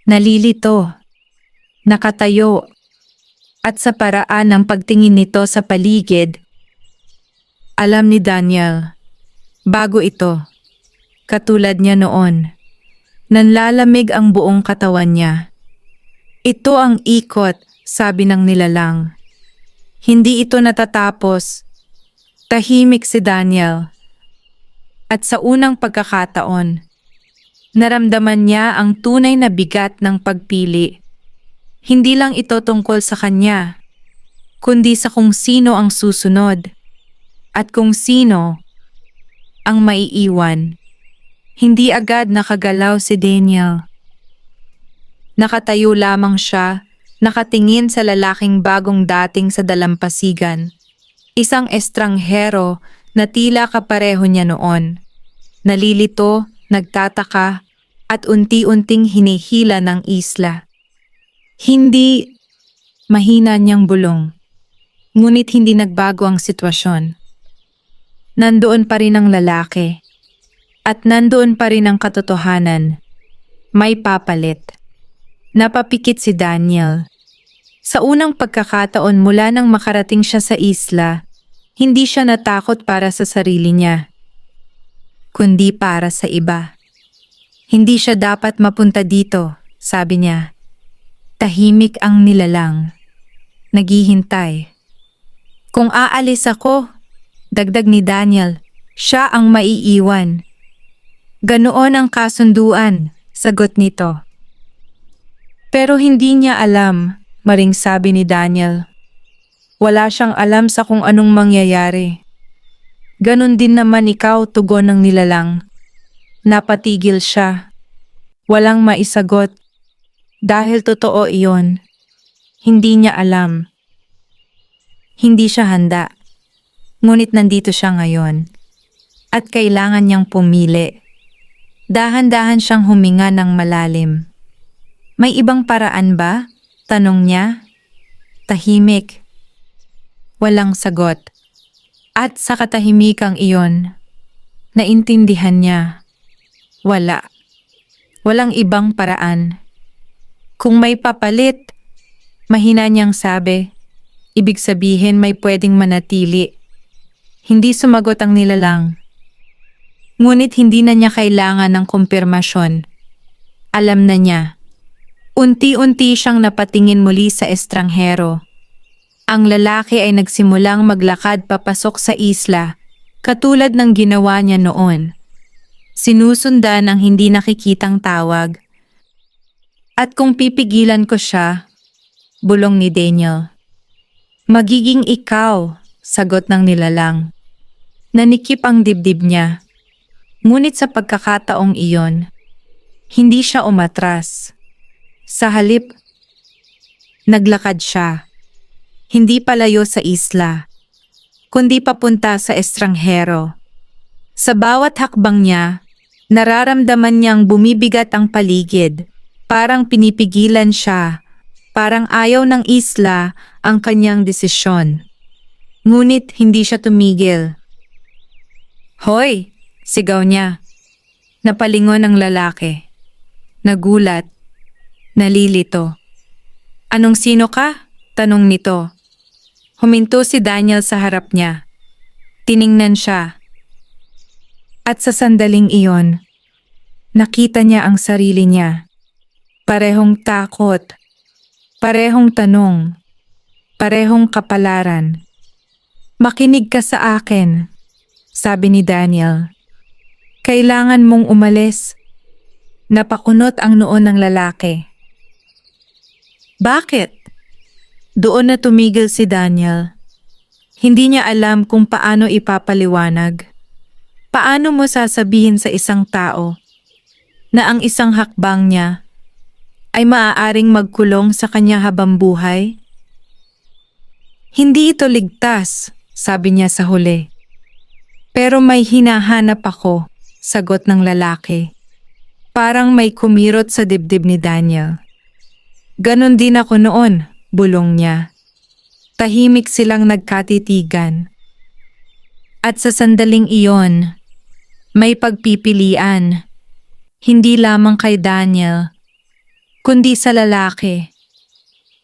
nalilito, nakatayo, at sa paraan ng pagtingin nito sa paligid. Alam ni Daniel, bago ito, katulad niya noon, nanlalamig ang buong katawan niya. Ito ang ikot, sabi ng nilalang. Hindi ito natatapos. Tahimik si Daniel. At sa unang pagkakataon, naramdaman niya ang tunay na bigat ng pagpili. Hindi lang ito tungkol sa kanya, kundi sa kung sino ang susunod at kung sino ang maiiwan. Hindi agad nakagalaw si Daniel. Nakatayo lamang siya, nakatingin sa lalaking bagong dating sa dalampasigan. Isang estranghero na tila kapareho niya noon. Nalilito, nagtataka, at unti-unting hinihila ng isla. Hindi, mahina niyang bulong. Ngunit hindi nagbago ang sitwasyon. Nandoon pa rin ang lalaki. At nandoon pa rin ang katotohanan. May papalit. Napapikit si Daniel. Sa unang pagkakataon mula nang makarating siya sa isla, hindi siya natakot para sa sarili niya, kundi para sa iba. Hindi siya dapat mapunta dito, sabi niya. Tahimik ang nilalang. Naghihintay. Kung aalis ako, dagdag ni Daniel, siya ang maiiwan. Ganoon ang kasunduan, sagot nito. Pero hindi niya alam, maring sabi ni Daniel. Wala siyang alam sa kung anong mangyayari. Ganon din naman ikaw, tugon ng nilalang. Napatigil siya. Walang maisagot. Dahil totoo iyon. Hindi niya alam. Hindi siya handa. Ngunit nandito siya ngayon. At kailangan niyang pumili. Dahan-dahan siyang huminga ng malalim. May ibang paraan ba? Tanong niya. Tahimik. Walang sagot. At sa katahimikang iyon, naintindihan niya. Wala. Walang ibang paraan. Kung may papalit, mahina niyang sabi, ibig sabihin may pwedeng manatili. Hindi sumagot ang nilalang. Ngunit hindi na niya kailangan ng kumpirmasyon. Alam na niya. Unti-unti siyang napatingin muli sa estranghero. Ang lalaki ay nagsimulang maglakad papasok sa isla, katulad ng ginawa niya noon. Sinusundan ang hindi nakikitang tawag. At kung pipigilan ko siya, bulong ni Daniel. Magiging ikaw, sagot ng nilalang. Nanikip ang dibdib niya. Ngunit sa pagkakataong iyon, hindi siya umatras. Sa halip, naglakad siya. Hindi palayo sa isla, kundi papunta sa estranghero. Sa bawat hakbang niya, nararamdaman niyang bumibigat ang paligid. Parang pinipigilan siya, parang ayaw ng isla ang kanyang desisyon. Ngunit hindi siya tumigil. Hoy! Sigaw niya. Napalingon ang lalaki. Nagulat. Nalilito. Anong sino ka? Tanong nito. Huminto si Daniel sa harap niya. Tiningnan siya. At sa sandaling iyon, nakita niya ang sarili niya. Parehong takot, parehong tanong, parehong kapalaran. Makinig ka sa akin, sabi ni Daniel. Kailangan mong umalis. Napakunot ang noo ng lalaki. Bakit? Doon na tumigil si Daniel. Hindi niya alam kung paano ipapaliwanag. Paano mo sasabihin sa isang tao na ang isang hakbang niya ay maaaring magkulong sa kanya habang buhay? Hindi ito ligtas, sabi niya sa huli. Pero may hinahanap ako, sagot ng lalaki. Parang may kumirot sa dibdib ni Daniel. Ganon din ako noon, bulong niya. Tahimik silang nagkatitigan. At sa sandaling iyon, may pagpipilian. Hindi lamang kay Daniel, kundi sa lalaki.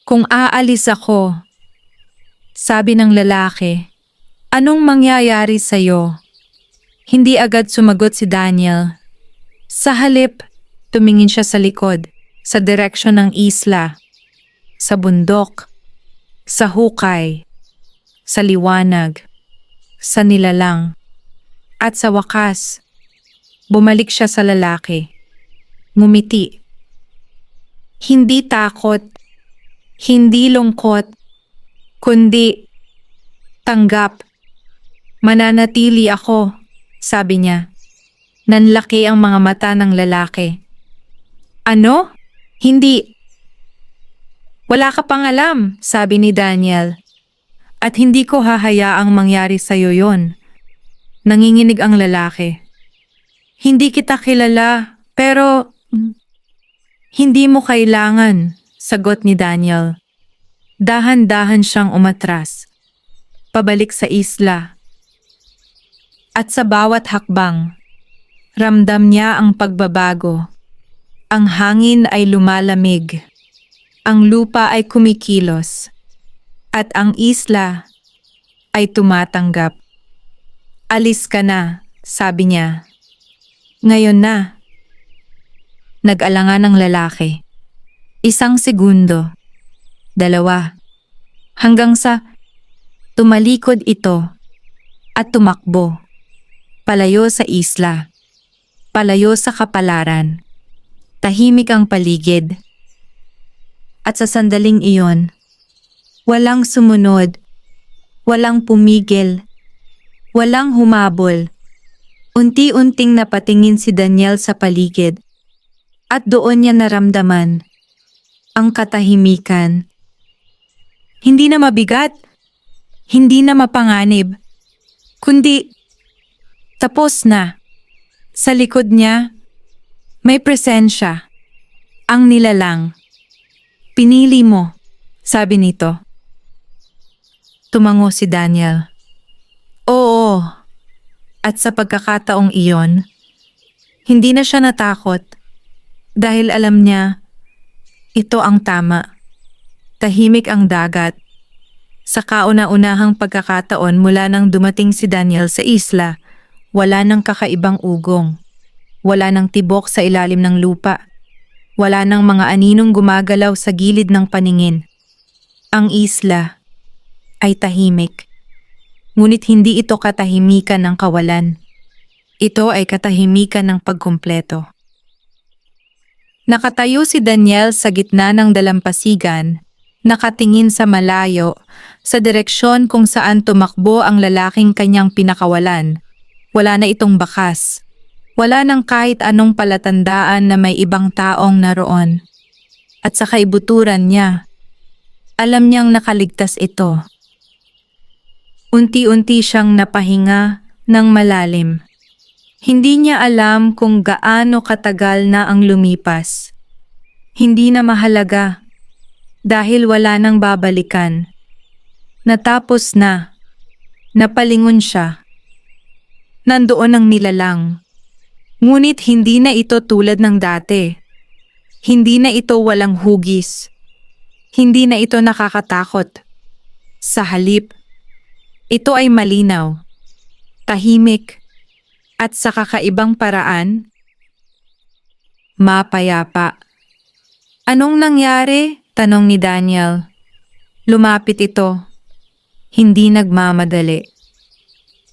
Kung aalis ako, sabi ng lalaki, anong mangyayari sa'yo? Hindi agad sumagot si Daniel. Sa halip, tumingin siya sa likod, sa direksyon ng isla, sa bundok, sa hukay, sa liwanag, sa nilalang, at sa wakas, bumalik siya sa lalaki. Ngumiti. Hindi takot, hindi lungkot, kundi tanggap. Mananatili ako, sabi niya. Nanlaki ang mga mata ng lalaki. Ano? Hindi. Wala ka pang alam, sabi ni Daniel. At hindi ko hahayaang mangyari sa'yo yon. Nanginginig ang lalaki. Hindi kita kilala, pero hindi mo kailangan, sagot ni Daniel. Dahan-dahan siyang umatras, pabalik sa isla. At sa bawat hakbang, ramdam niya ang pagbabago. Ang hangin ay lumalamig. Ang lupa ay kumikilos. At ang isla ay tumatanggap. Alis ka na, sabi niya. Ngayon na. Nag-alangan ang lalaki. 1 segundo. 2. Hanggang sa tumalikod ito at tumakbo. Palayo sa isla. Palayo sa kapalaran. Tahimik ang paligid. At sa sandaling iyon, walang sumunod, walang pumigil, walang humabol. Unti-unting napatingin si Daniel sa paligid at doon niya naramdaman ang katahimikan. Hindi na mabigat, hindi na mapanganib, kundi tapos na. Sa likod niya, may presensya. Ang nilalang. Pinili mo, sabi nito. Tumango si Daniel. Oo. At sa pagkakataong iyon, hindi na siya natakot dahil alam niya ito ang tama. Tahimik ang dagat. Sa kauna-unahang pagkakataon mula nang dumating si Daniel sa isla, wala nang kakaibang ugong. Wala nang tibok sa ilalim ng lupa. Wala nang mga aninong gumagalaw sa gilid ng paningin. Ang isla ay tahimik. Ngunit hindi ito katahimikan ng kawalan. Ito ay katahimikan ng pagkumpleto. Nakatayo si Daniel sa gitna ng dalampasigan, nakatingin sa malayo, sa direksyon kung saan tumakbo ang lalaking kanyang pinakawalan. Wala na itong bakas. Wala nang kahit anong palatandaan na may ibang taong naroon. At sa kaibuturan niya, alam niyang nakaligtas ito. Unti-unti siyang napahinga ng malalim. Hindi niya alam kung gaano katagal na ang lumipas. Hindi na mahalaga dahil wala nang babalikan. Natapos na. Napalingon siya. Nandoon ang nilalang. Ngunit hindi na ito tulad ng dati. Hindi na ito walang hugis. Hindi na ito nakakatakot. Sa halip, ito ay malinaw, tahimik, at sa kakaibang paraan, mapayapa. Anong nangyari? Tanong ni Daniel. Lumapit ito. Hindi nagmamadali.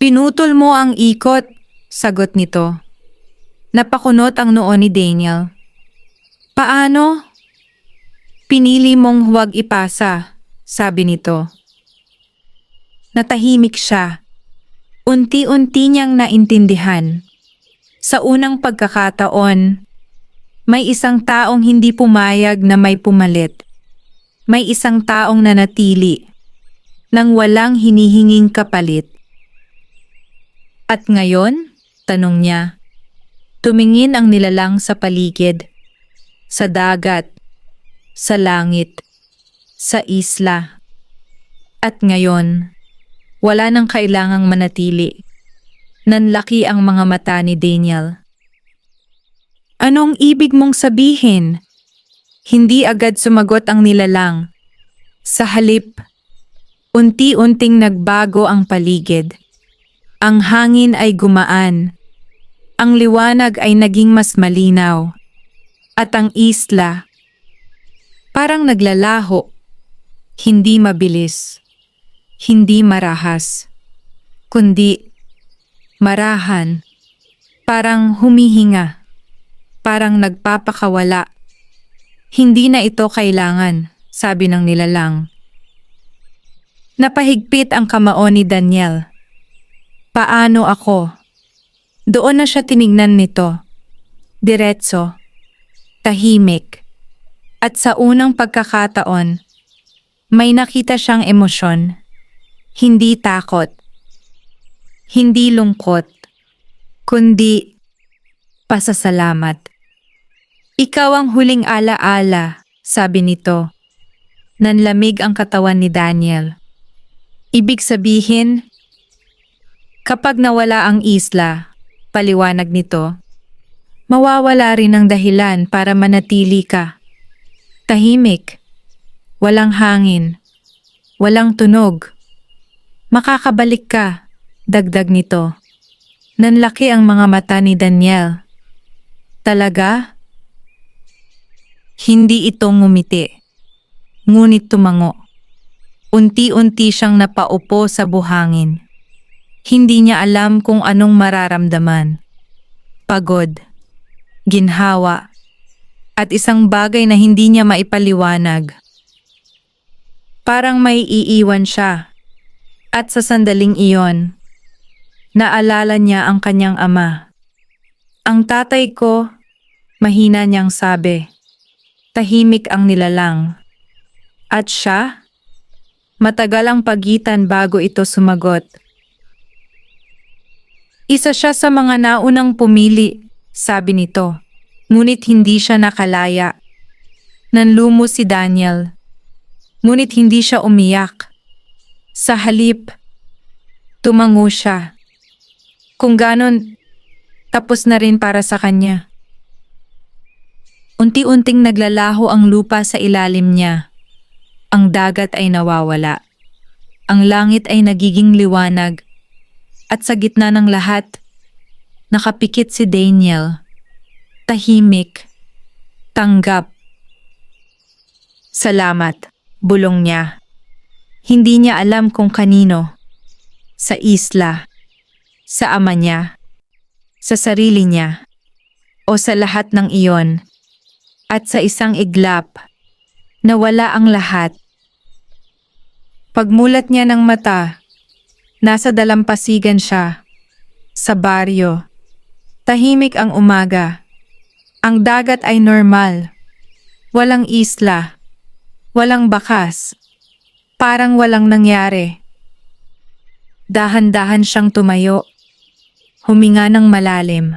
Pinutol mo ang ikot, sagot nito. Napakunot ang noo ni Daniel. Paano? Pinili mong huwag ipasa, sabi nito. Natahimik siya. Unti-unti niyang naintindihan. Sa unang pagkakataon, may isang taong hindi pumayag na may pumalit. May isang taong nanatili nang walang hinihinging kapalit. At ngayon, tanong niya, tumingin ang nilalang sa paligid, sa dagat, sa langit, sa isla. At ngayon, wala nang kailangang manatili. Nanlaki ang mga mata ni Daniel. Anong ibig mong sabihin? Hindi agad sumagot ang nilalang. Sa halip, unti-unting nagbago ang paligid. Ang hangin ay gumaan. Ang liwanag ay naging mas malinaw. At ang isla, parang naglalaho. Hindi mabilis. Hindi marahas. Kundi marahan. Parang humihinga. Parang nagpapakawala. Hindi na ito kailangan, sabi ng nilalang. Napahigpit ang kamao ni Daniel. Paano ako? Doon na siya tinignan nito. Diretso. Tahimik. At sa unang pagkakataon, may nakita siyang emosyon. Hindi takot. Hindi lungkot. Kundi pasasalamat. Ikaw ang huling alaala, sabi nito. Nanlamig ang katawan ni Daniel. Ibig sabihin, kapag nawala ang isla, paliwanag nito, mawawala rin ang dahilan para manatili ka. Tahimik, walang hangin, walang tunog. Makakabalik ka, dagdag nito. Nanlaki ang mga mata ni Daniel. Talaga? Hindi ito ngumiti, ngunit tumango. Unti-unti siyang napaupo sa buhangin. Hindi niya alam kung anong mararamdaman. Pagod, ginhawa, at isang bagay na hindi niya maipaliwanag. Parang may iiwan siya. At sa sandaling iyon, naalala niya ang kanyang ama. Ang tatay ko, mahina niyang sabi. Tahimik ang nilalang. At siya, matagal ang pagitan bago ito sumagot. Isa siya sa mga naunang pumili, sabi nito. Ngunit hindi siya nakalaya. Nanlumo si Daniel. Ngunit hindi siya umiyak. Sa halip, tumango siya. Kung ganon, tapos na rin para sa kanya. Unti-unting naglalaho ang lupa sa ilalim niya. Ang dagat ay nawawala. Ang langit ay nagiging liwanag. At sa gitna ng lahat, nakapikit si Daniel. Tahimik. Tanggap. Salamat, bulong niya. Hindi niya alam kung kanino. Sa isla. Sa ama niya. Sa sarili niya. O sa lahat ng iyon. At sa isang iglap, nawala ang lahat. Pagmulat niya ng mata, nasa dalampasigan siya. Sa baryo. Tahimik ang umaga. Ang dagat ay normal. Walang isla. Walang bakas. Parang walang nangyari. Dahan-dahan siyang tumayo. Huminga ng malalim.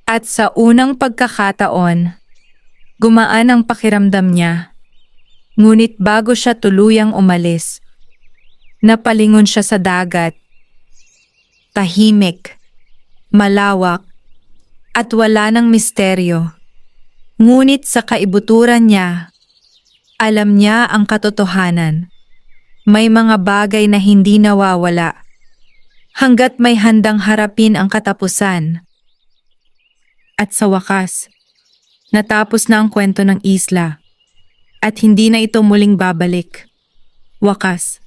At sa unang pagkakataon, gumaan ang pakiramdam niya. Ngunit bago siya tuluyang umalis, napalingon siya sa dagat. Tahimik, malawak, at wala ng misteryo. Ngunit sa kaibuturan niya, alam niya ang katotohanan. May mga bagay na hindi nawawala. Hanggat may handang harapin ang katapusan. At sa wakas, natapos na ang kwento ng isla. At hindi na ito muling babalik. Wakas.